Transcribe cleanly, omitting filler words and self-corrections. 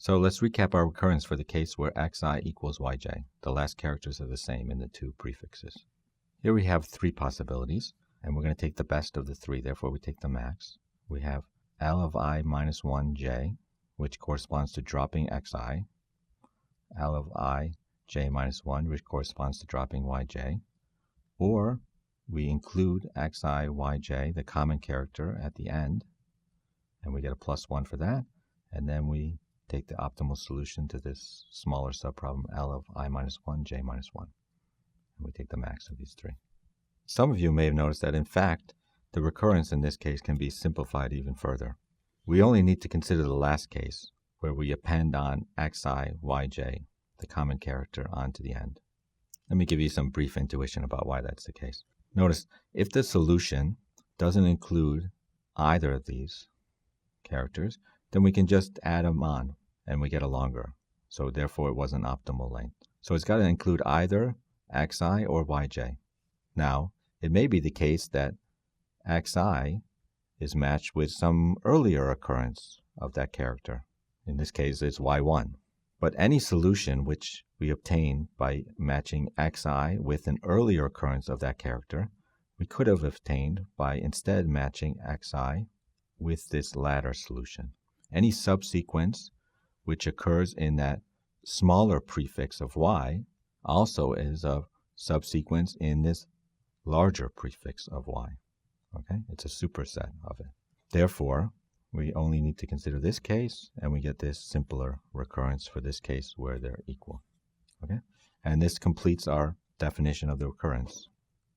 So let's recap our recurrence for the case where xi equals yj. The last characters are the same in the two prefixes. Here we have three possibilities, and we're going to take the best of the three, therefore we take the max. We have L of I minus 1j, which corresponds to dropping xi, L of I j minus 1, which corresponds to dropping yj, or we include xi, yj, the common character, at the end, and we get a plus 1 for that, and then we take the optimal solution to this smaller subproblem, L of I minus 1, j minus 1. And we take the max of these three. Some of you may have noticed that, in fact, the recurrence in this case can be simplified even further. We only need to consider the last case, where we append on xi, yj, the common character, onto the end. Let me give you some brief intuition about why that's the case. Notice, if the solution doesn't include either of these characters, then we can just add them on, and we get a longer. So therefore, it wasn't optimal length. So it's got to include either xi or yj. Now, it may be the case that xi is matched with some earlier occurrence of that character. In this case, it's y1. But any solution which we obtain by matching xi with an earlier occurrence of that character, we could have obtained by instead matching xi with this latter solution. Any subsequence which occurs in that smaller prefix of y also is a subsequence in this larger prefix of y. Okay? It's a superset of it. Therefore, we only need to consider this case, and we get this simpler recurrence for this case where they're equal. Okay? And this completes our definition of the recurrence.